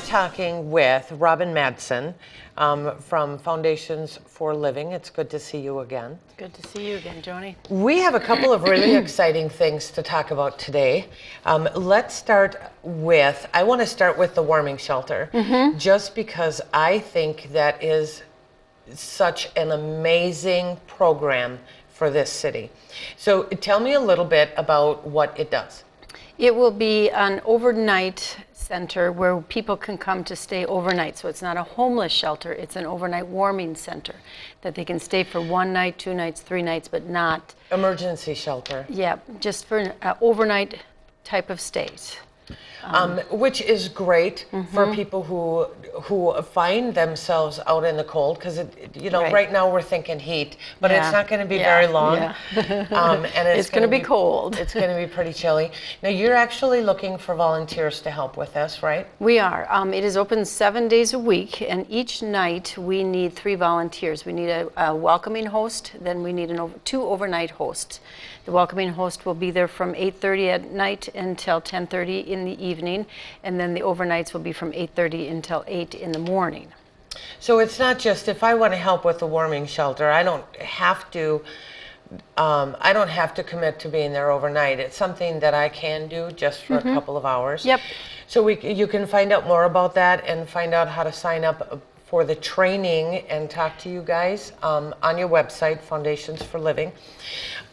talking with Robin Madsen from Foundations for Living. It's good to see you again. Good to see you again, Joni. We have a couple of really exciting things to talk about today. Let's start with, I want to start with the warming shelter, just because I think that is such an amazing program for this city. So tell me a little bit about what it does. It will be an overnight center where people can come to stay overnight. So it's not a homeless shelter, it's an overnight warming center that they can stay for 1 night, 2 nights, 3 nights, but not emergency shelter. Yeah, just for an overnight type of stays. Which is great for people who find themselves out in the cold, because right now we're thinking heat, but it's not going to be very long, and it's going to be cold. It's going to be pretty chilly. Now you're actually looking for volunteers to help with this, right? We are. It is open 7 days a week, and each night we need 3 volunteers. We need a welcoming host, then we need 2 overnight hosts. The welcoming host will be there from 8:30 at night until 10:30 in the evening, and then the overnights will be from 8:30 until 8 in the morning. So it's not just, if I want to help with the warming shelter, I don't have to commit to being there overnight. It's something that I can do just for a couple of hours. Yep. So you can find out more about that and find out how to sign up for the training and talk to you guys on your website, Foundations for Living.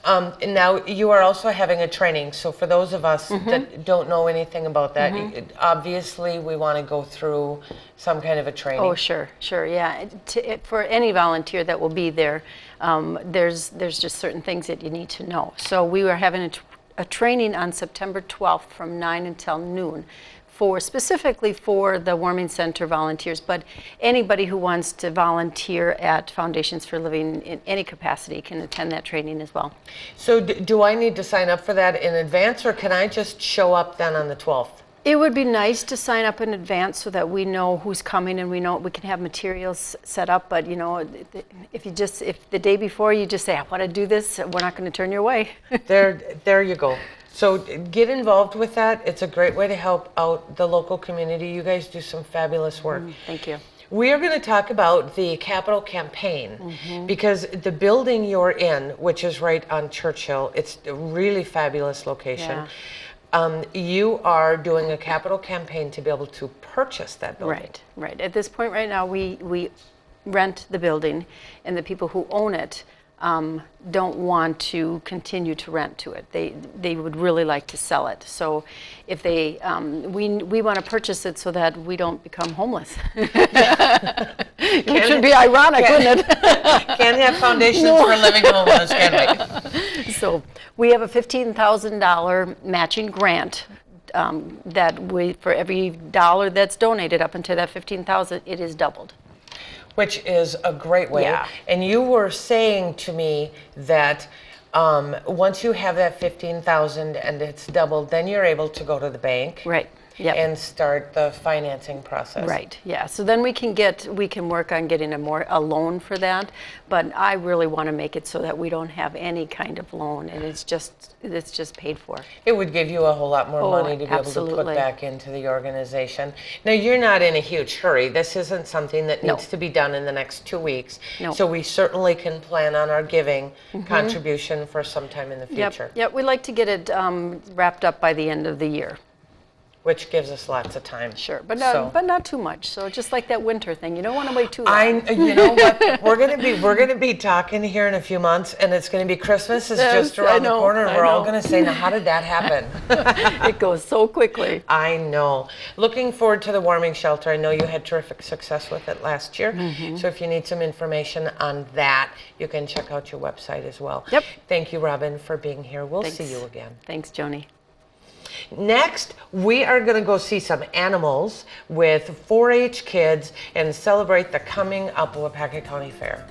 Now, you are also having a training. So for those of us that don't know anything about that, obviously we want to go through some kind of a training. Oh, sure, yeah. For any volunteer that will be there, there's just certain things that you need to know. So we were having a training on September 12th from 9 until noon. Specifically for the warming center volunteers, but anybody who wants to volunteer at Foundations for Living in any capacity can attend that training as well. So do I need to sign up for that in advance, or can I just show up then on the 12th? It would be nice to sign up in advance so that we know who's coming and we can have materials set up, but if the day before you just say, I want to do this, we're not going to turn you away. There you go. So get involved with that. It's a great way to help out the local community. You guys do some fabulous work. Thank you. We are going to talk about the capital campaign, because the building you're in, which is right on Churchill, it's a really fabulous location. Yeah. You are doing a capital campaign to be able to purchase that building. Right. At this point right now, we rent the building, and the people who own it don't want to continue to rent to it. They would really like to sell it. So if we want to purchase it so that we don't become homeless. It should be ironic, wouldn't it? Can't have Foundations for Living homeless, can we? So we have a $15,000 matching grant that for every dollar that's donated up until that $15,000, it is doubled. Which is a great way. Yeah. And you were saying to me that once you have that $15,000 and it's doubled, then you're able to go to the bank. Right. Yep. And start the financing process. Right. Yeah. So then we can work on getting a loan for that. But I really want to make it so that we don't have any kind of loan, and it's just paid for. It would give you a whole lot more money to be able to put back into the organization. Now, you're not in a huge hurry. This isn't something that needs to be done in the next 2 weeks. No. So we certainly can plan on our giving contribution for some time in the future. Yep. We'd like to get it wrapped up by the end of the year. Which gives us lots of time. Sure, but not too much. So just like that winter thing, you don't want to wait too long. You know what? We're gonna be talking here in a few months, and it's gonna be Christmas is just around the corner, and we're all gonna say, now how did that happen? It goes so quickly. I know. Looking forward to the warming shelter. I know you had terrific success with it last year. So if you need some information on that, you can check out your website as well. Yep. Thank you, Robin, for being here. We'll see you again. Thanks, Joni. Next, we are going to go see some animals with 4-H kids and celebrate the coming up Waupaca County Fair.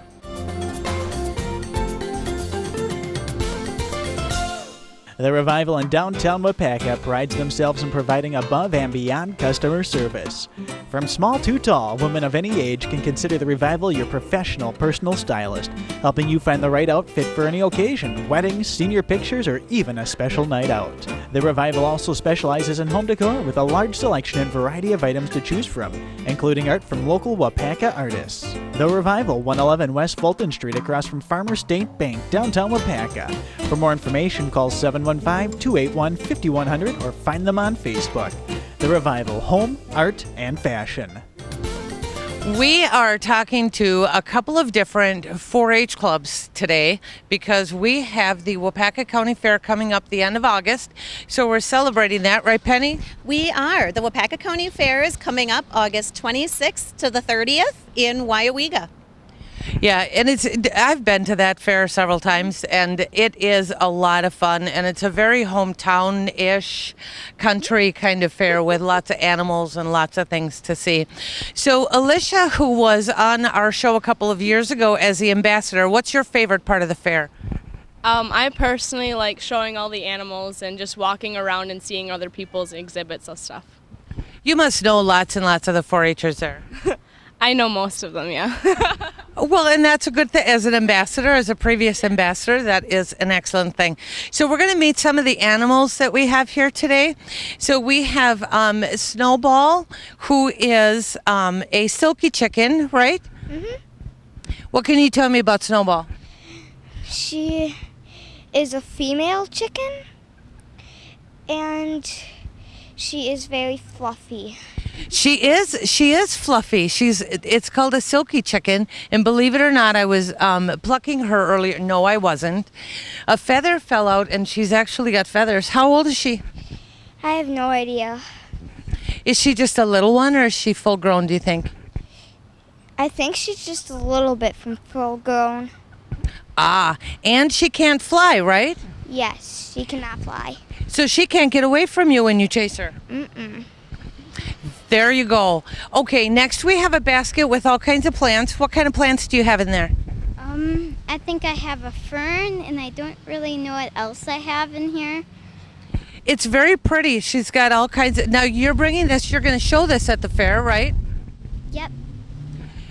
The Revival in downtown Waupaca prides themselves in providing above and beyond customer service. From small to tall, women of any age can consider the Revival your professional personal stylist, helping you find the right outfit for any occasion, weddings, senior pictures, or even a special night out. The Revival also specializes in home decor with a large selection and variety of items to choose from, including art from local Waupaca artists. The Revival, 111 West Fulton Street across from Farmer State Bank, downtown Waupaca. For more information, call 715-281-5100 or find them on Facebook. The Revival, home, art, and fashion. We are talking to a couple of different 4-H clubs today because we have the Waupaca County Fair coming up the end of August. So we're celebrating that, right, Penny? We are. The Waupaca County Fair is coming up August 26th to the 30th in Waupaca. Yeah, and I've been to that fair several times, and it is a lot of fun, and it's a very hometown-ish country kind of fair with lots of animals and lots of things to see. So Alicia, who was on our show a couple of years ago as the ambassador, what's your favorite part of the fair? I personally like showing all the animals and just walking around and seeing other people's exhibits and stuff. You must know lots and lots of the 4-Hers there. I know most of them, yeah. Well, and that's a good thing. As an ambassador, as a previous ambassador, that is an excellent thing. So we're going to meet some of the animals that we have here today. So we have Snowball, who is a silky chicken, right? Mm-hmm. What can you tell me about Snowball? She is a female chicken, and she is very fluffy. She is fluffy. It's called a silky chicken, and believe it or not, I was plucking her earlier. No, I wasn't. A feather fell out, and she's actually got feathers. How old is she? I have no idea. Is she just a little one, or is she full grown, do you think? I think she's just a little bit from full grown. Ah, and she can't fly, right? Yes, she cannot fly. So she can't get away from you when you chase her. Mm-mm. There you go. Okay, next we have a basket with all kinds of plants. What kind of plants do you have in there? I think I have a fern, and I don't really know what else I have in here. It's very pretty. She's got all kinds of... Now you're bringing this, you're going to show this at the fair, right? Yep.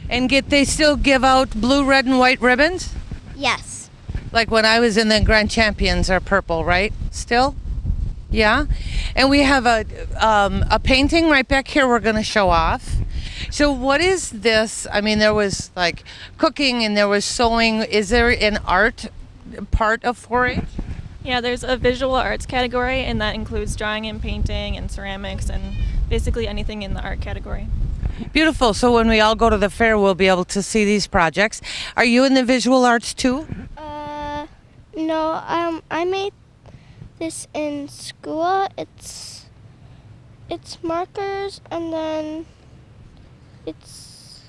And they still give out blue, red, and white ribbons? Yes. Like when I was in the Grand Champions are purple, right? Still? Yeah. And we have a painting right back here we're going to show off. So what is this? I mean, there was like cooking and there was sewing. Is there an art part of 4-H? Yeah, there's a visual arts category, and that includes drawing and painting and ceramics and basically anything in the art category. Beautiful. So when we all go to the fair, we'll be able to see these projects. Are you in the visual arts too? No, I made this in school. It's markers, and then it's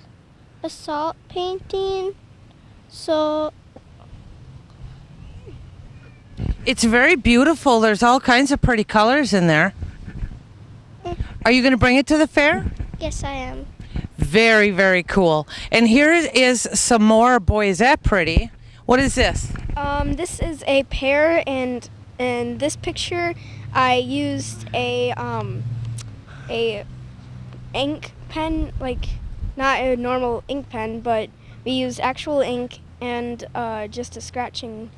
a salt painting. So It's very beautiful. There's all kinds of pretty colors in there. Are you going to bring it to the fair? yes, I am. Very, very cool. And here is some more. Boy, is that pretty. What is this? This is a pear, and in this picture, I used a ink pen, like not a normal ink pen, but we used actual ink and just a scratching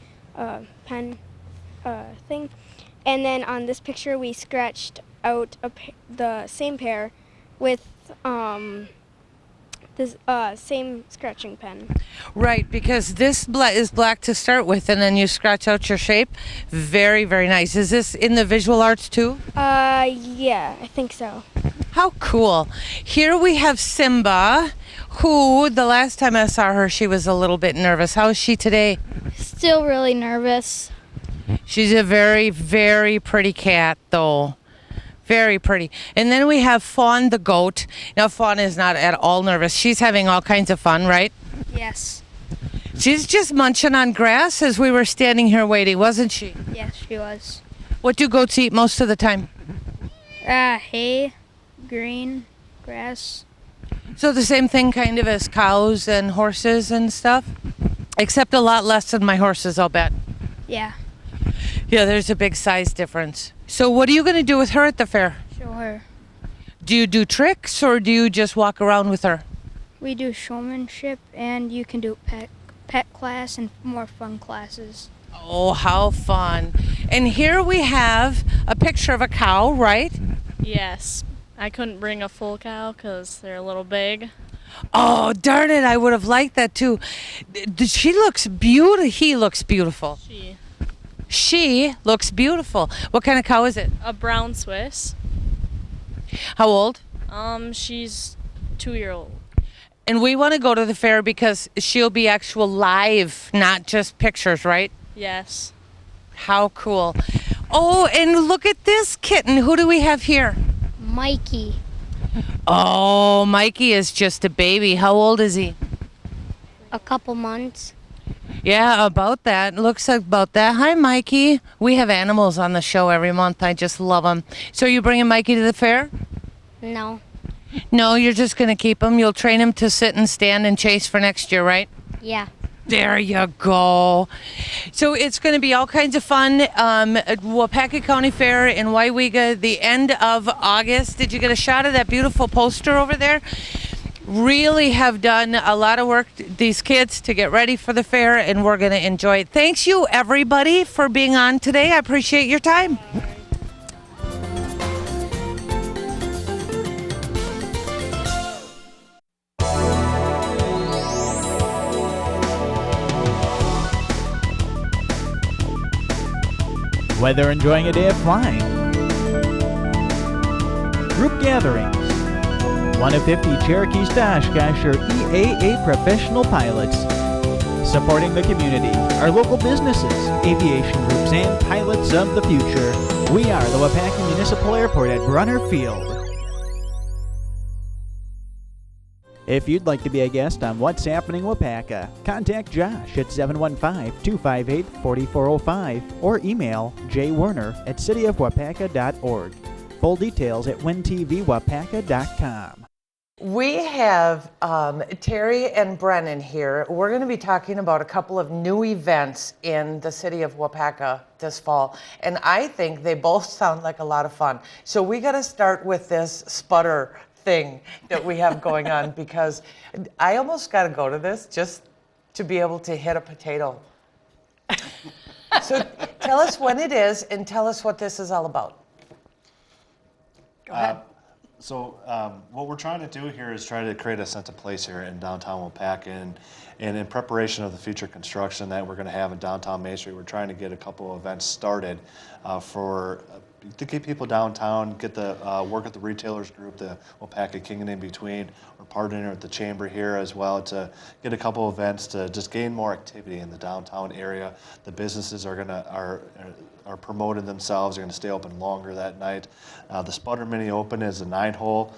pen thing. And then on this picture, we scratched out the same pear with this same scratching pen. Right, because this is black to start with, and then you scratch out your shape. Very, very nice. Is this in the visual arts too? Yeah, I think so. How cool. Here we have Simba, who the last time I saw her, she was a little bit nervous. How is she today? Still really nervous. She's a very, very pretty cat, though. Very pretty. And then we have Fawn the goat. Now, Fawn is not at all nervous. She's having all kinds of fun, right? Yes. She's just munching on grass as we were standing here waiting, wasn't she? Yes, she was. What do goats eat most of the time? Hay, green, grass. So the same thing kind of as cows and horses and stuff? Except a lot less than my horses, I'll bet. Yeah. Yeah, there's a big size difference. So what are you going to do with her at the fair? Show her. Do you do tricks or do you just walk around with her? We do showmanship, and you can do pet class and more fun classes. Oh, how fun. And here we have a picture of a cow, right? Yes. I couldn't bring a full cow because they're a little big. Oh, darn it. I would have liked that too. She looks beautiful. He looks beautiful. She looks beautiful. What kind of cow is it? A brown Swiss. How old? She's 2-year-old. And we want to go to the fair because she'll be actual live, not just pictures, right? Yes. How cool. Oh, and look at this kitten. Who do we have here? Mikey. Oh, Mikey is just a baby. How old is he? A couple months. Yeah, about that. Looks like about that. Hi, Mikey. We have animals on the show every month. I just love them. So you bringing Mikey to the fair? No. No, you're just going to keep him. You'll train him to sit and stand and chase for next year, right? Yeah. There you go. So it's going to be all kinds of fun at Waupaca County Fair in Waupaca, the end of August. Did you get a shot of that beautiful poster over there? Really have done a lot of work, these kids, to get ready for the fair, and we're going to enjoy it. Thanks you, everybody, for being on today. I appreciate your time. Whether enjoying a day of flying, group gatherings, one of 50 Cherokee Oshkosh or EAA professional pilots, supporting the community, our local businesses, aviation groups, and pilots of the future. We are the Waupaca Municipal Airport at Brunner Field. If you'd like to be a guest on What's Happening Waupaca, contact Josh at 715-258-4405 or email jwerner@cityofwaupaca.org. Full details at wintvwaupaca.com. We have Terry and Brennan here. We're going to be talking about a couple of new events in the city of Waupaca this fall, and I think they both sound like a lot of fun. So we got to start with this sputter thing that we have going on, because I almost got to go to this just to be able to hit a potato. So tell us when it is and tell us what this is all about. Go ahead. What we're trying to do here is try to create a sense of place here in downtown Waupaca, and in preparation of the future construction that we're going to have in downtown Main Street, we're trying to get a couple of events started to get people downtown, get the work at the retailers group, the Waupaca King and In Between. We're partnering with the chamber here as well to get a couple of events to just gain more activity in the downtown area. The businesses are promoting themselves. They're going to stay open longer that night. The Sputter Mini Open is a 9-hole,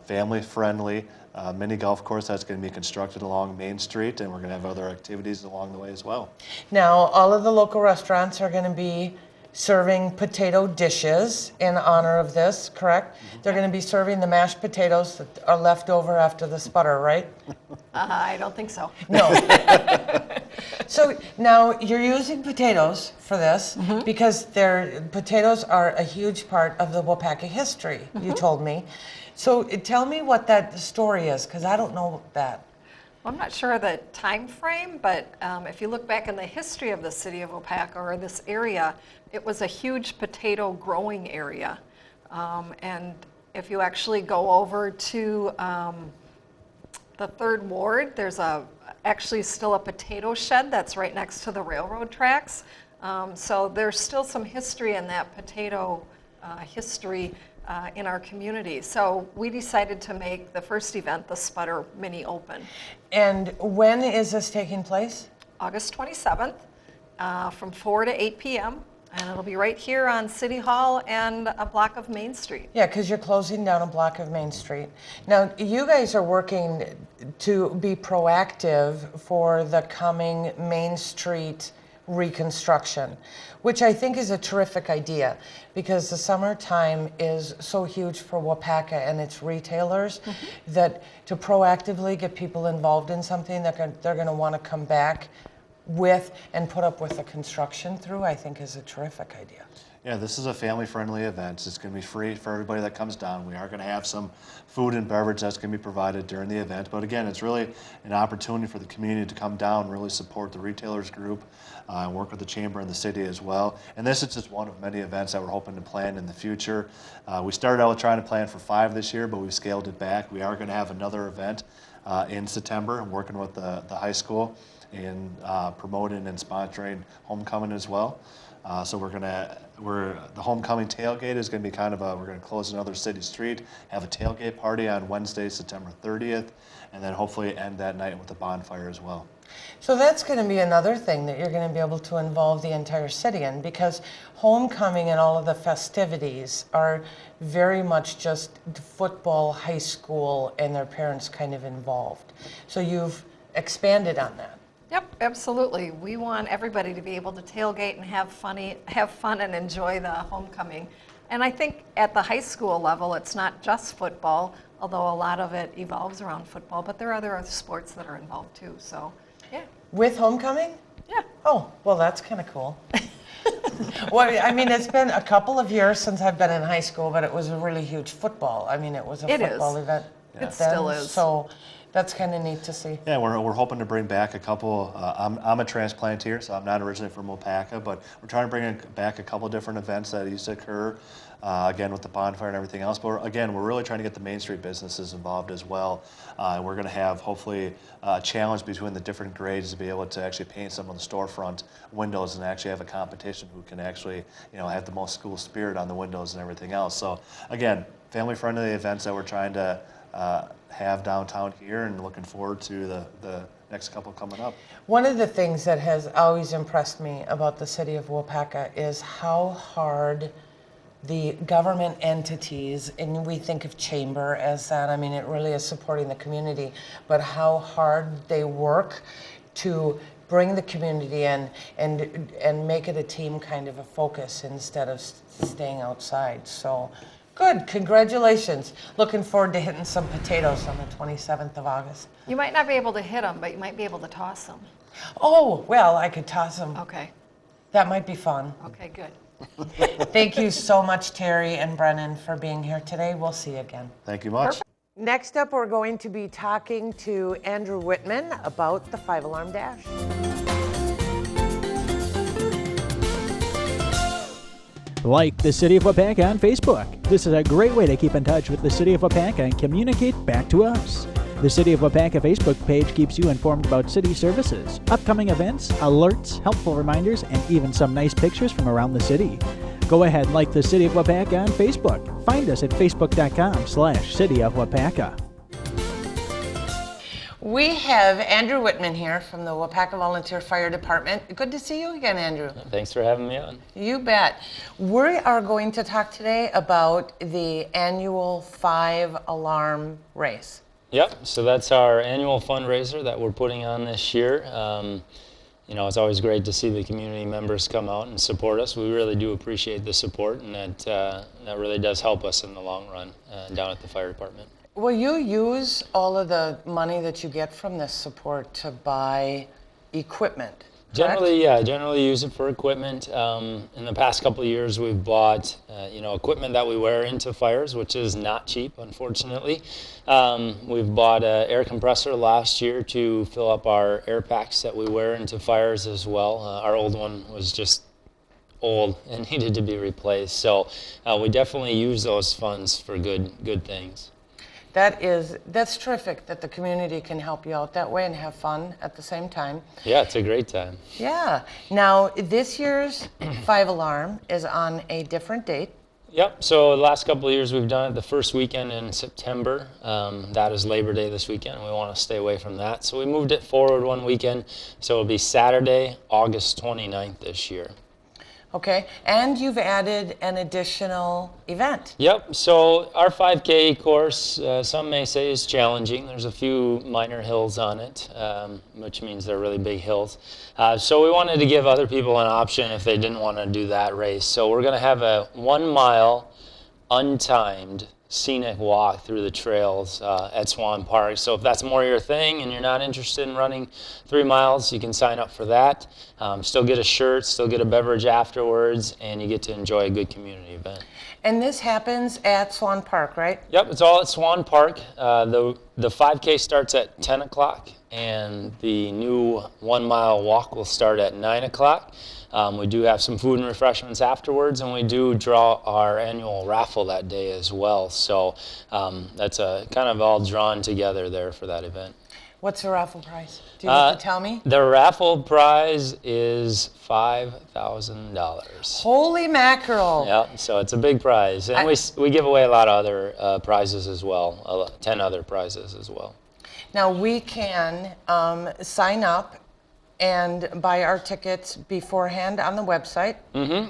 family-friendly mini golf course that's going to be constructed along Main Street, and we're going to have other activities along the way as well. Now, all of the local restaurants are going to be serving potato dishes in honor of this, correct? Mm-hmm. They're going to be serving the mashed potatoes that are left over after the sputter, right? I don't think so. No. So now you're using potatoes for this because potatoes are a huge part of the Waupaca history, you told me. So tell me what that story is, because I don't know that. Well, I'm not sure of the time frame, but if you look back in the history of the city of Waupaca, or this area, it was a huge potato growing area. And if you actually go over to the 3rd Ward, there's actually still a potato shed that's right next to the railroad tracks. So there's still some history in that potato history in our community. So we decided to make the first event the Sputter Mini Open. And when is this taking place? August 27th from 4 to 8 p.m. And it'll be right here on City Hall and a block of Main Street. Yeah, because you're closing down a block of Main Street. Now, you guys are working to be proactive for the coming Main Street reconstruction, which I think is a terrific idea, because the summertime is so huge for Waupaca and its retailers that to proactively get people involved in something that they're going to want to come back with and put up with the construction through, I think is a terrific idea. Yeah, this is a family-friendly event. It's going to be free for everybody that comes down. We are going to have some food and beverage that's going to be provided during the event. But again, it's really an opportunity for the community to come down, really support the retailers group, and work with the chamber and the city as well. And this is just one of many events that we're hoping to plan in the future. We started out trying to plan for 5 this year, but we've scaled it back. We are going to have another event in September. I'm working with the high school in promoting and sponsoring homecoming as well. So the homecoming tailgate is going to be we're going to close another city street, have a tailgate party on Wednesday, September 30th, and then hopefully end that night with a bonfire as well. So that's going to be another thing that you're going to be able to involve the entire city in, because homecoming and all of the festivities are very much just football, high school, and their parents kind of involved. So you've expanded on that. Yep, absolutely. We want everybody to be able to tailgate and have fun and enjoy the homecoming. And I think at the high school level, it's not just football, although a lot of it evolves around football, but there are other sports that are involved too, so yeah. With homecoming? Yeah. Oh, well, that's kind of cool. Well, I mean, it's been a couple of years since I've been in high school, but it was a really huge football. I mean, it was a football event. It still is. So that's kind of neat to see. Yeah, we're hoping to bring back a couple. I'm a transplanter, so I'm not originally from Waupaca, but we're trying to bring back a couple different events that used to occur, again with the bonfire and everything else. But we're really trying to get the Main Street businesses involved as well. And we're going to have hopefully a challenge between the different grades to be able to actually paint some of the storefront windows and actually have a competition who can actually have the most school spirit on the windows and everything else. So again, family-friendly events that we're trying to have downtown here, and looking forward to the next couple coming up. One of the things that has always impressed me about the city of Waupaca is how hard the government entities, and we think of chamber as that, I mean, it really is supporting the community, but how hard they work to bring the community in and make it a team kind of a focus instead of staying outside. So good, congratulations. Looking forward to hitting some potatoes on the 27th of August. You might not be able to hit them, but you might be able to toss them. Oh, well, I could toss them. Okay. That might be fun. Okay, good. Thank you so much, Terry and Brennan, for being here today. We'll see you again. Thank you much. Perfect. Next up, we're going to be talking to Andrew Whitman about the 5-alarm dash. Like the City of Waupaca on Facebook. This is a great way to keep in touch with the City of Waupaca and communicate back to us. The City of Waupaca Facebook page keeps you informed about city services, upcoming events, alerts, helpful reminders, and even some nice pictures from around the city. Go ahead and like the City of Waupaca on Facebook. Find us at facebook.com/City of Waupaca. We have Andrew Whitman here from the Waupaca Volunteer Fire Department. Good to see you again, Andrew. Thanks for having me on. You bet. We are going to talk today about the annual 5-alarm race. Yep, so that's our annual fundraiser that we're putting on this year. It's always great to see the community members come out and support us. We really do appreciate the support, and that really does help us in the long run down at the fire department. Will you use all of the money that you get from this support to buy equipment? Generally use it for equipment. In the past couple of years, we've bought, equipment that we wear into fires, which is not cheap, unfortunately. We've bought an air compressor last year to fill up our air packs that we wear into fires as well. Our old one was just old and needed to be replaced. So we definitely use those funds for good things. That's terrific that the community can help you out that way and have fun at the same time. Yeah, it's a great time. Yeah. Now, this year's 5-alarm is on a different date. Yep, so the last couple of years we've done it the first weekend in September. That is Labor Day this weekend. We want to stay away from that. So we moved it forward one weekend. So it'll be Saturday, August 29th this year. Okay, and you've added an additional event. Yep, so our 5K course, some may say is challenging. There's a few minor hills on it, which means they're really big hills. So we wanted to give other people an option if they didn't want to do that race. So we're going to have a 1-mile untimed scenic walk through the trails at Swan Park. So if that's more your thing and you're not interested in running 3 miles, you can sign up for that. Still get a shirt, still get a beverage afterwards, and you get to enjoy a good community event. And this happens at Swan Park, right? Yep, it's all at Swan Park. The 5K starts at 10 o'clock, and the new 1 mile walk will start at 9 o'clock. We do have some food and refreshments afterwards, and we do draw our annual raffle that day as well. So that's kind of all drawn together there for that event. What's the raffle prize? Do you have to tell me? The raffle prize is $5,000. Holy mackerel! Yeah, so it's a big prize, and we give away a lot of other prizes as well, 10 other prizes as well. Now we can sign up and buy our tickets beforehand on the website.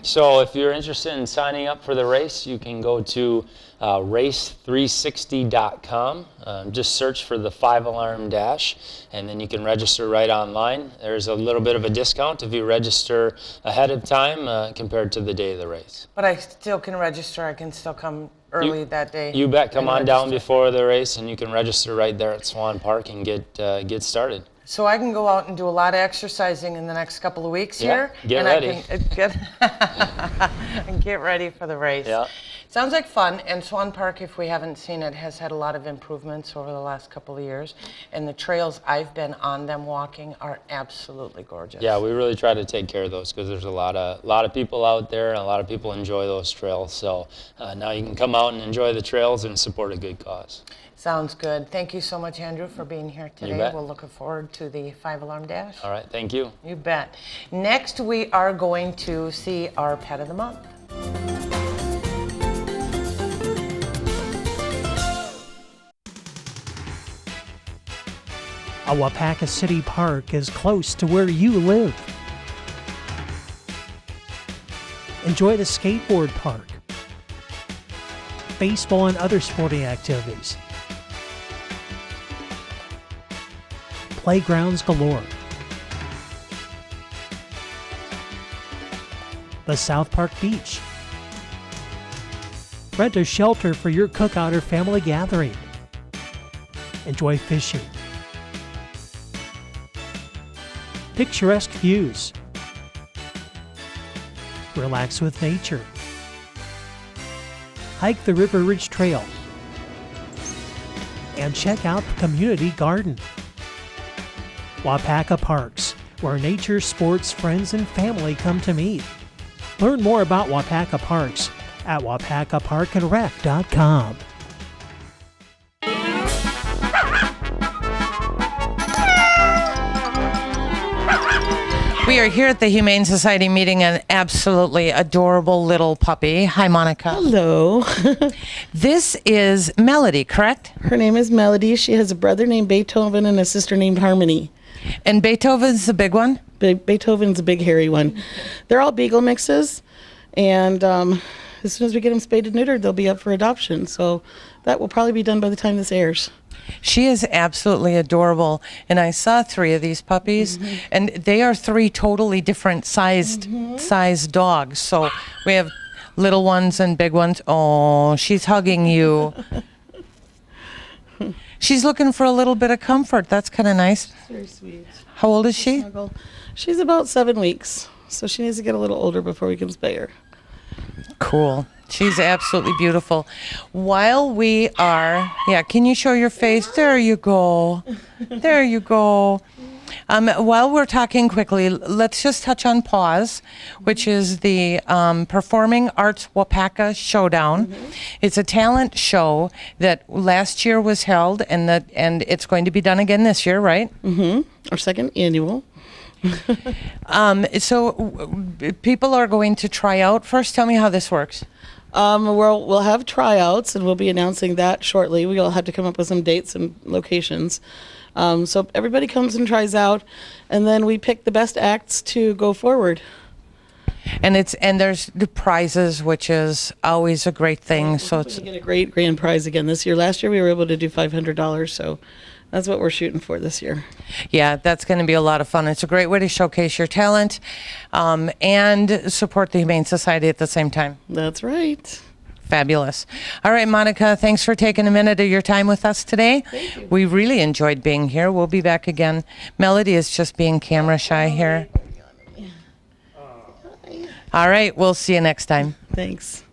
So if you're interested in signing up for the race, you can go to race360.com. Just search for the 5-alarm dash, and then you can register right online. There's a little bit of a discount if you register ahead of time compared to the day of the race. But I still can register. I can still come early that day. You bet. Come on down before the race, and you can register right there at Swan Park and get started. So I can go out and do a lot of exercising in the next couple of weeks here. Get ready. I can get ready for the race. Yeah. Sounds like fun. And Swan Park, if we haven't seen it, has had a lot of improvements over the last couple of years. And the trails I've been on them walking are absolutely gorgeous. Yeah, we really try to take care of those because there's a lot of people out there, and a lot of people enjoy those trails. So now you can come out and enjoy the trails and support a good cause. Sounds good. Thank you so much, Andrew, for being here today. You bet. We're looking forward to the 5-alarm dash. All right, thank you. You bet. Next, we are going to see our Pet of the Month. A Waupaca City Park is close to where you live. Enjoy the skateboard park, baseball and other sporting activities, playgrounds galore, the South Park Beach, rent a shelter for your cookout or family gathering, enjoy fishing, picturesque views, relax with nature, hike the River Ridge Trail, and check out the community garden. Waupaca Parks, where nature, sports, friends, and family come to meet. Learn more about Waupaca Parks at waupacaparkandrec.com. We are here at the Humane Society meeting an absolutely adorable little puppy. Hi, Monica. Hello. This is Melody, correct? Her name is Melody. She has a brother named Beethoven and a sister named Harmony. And Beethoven's the big one? Beethoven's a big hairy one. They're all beagle mixes, and as soon as we get them spayed and neutered, they'll be up for adoption. So that will probably be done by the time this airs. She is absolutely adorable, and I saw 3 of these puppies, and they are 3 totally different sized dogs. So we have little ones and big ones. Oh, she's hugging you. She's looking for a little bit of comfort. That's kind of nice. Very sweet. How old is she? She's about 7 weeks, so she needs to get a little older before we can spay her. Cool. She's absolutely beautiful. While we are, can you show your face? There you go. There you go. While we're talking quickly, let's just touch on PAWS, which is the Performing Arts Waupaca Showdown. It's a talent show that last year was held, and it's going to be done again this year, right? Our second annual. So people are going to try out. First, tell me how this works. We'll have tryouts, and we'll be announcing that shortly. We'll have to come up with some dates and locations. So everybody comes and tries out, and then we pick the best acts to go forward. And there's the prizes, which is always a great thing. So it's get a great grand prize again this year. Last year we were able to do $500, so that's what we're shooting for this year. Yeah, that's going to be a lot of fun. It's a great way to showcase your talent and support the Humane Society at the same time. That's right. Fabulous. All right, Monica, thanks for taking a minute of your time with us today. Thank you. We really enjoyed being here. We'll be back again. Melody is just being camera shy here. All right, we'll see you next time. Thanks.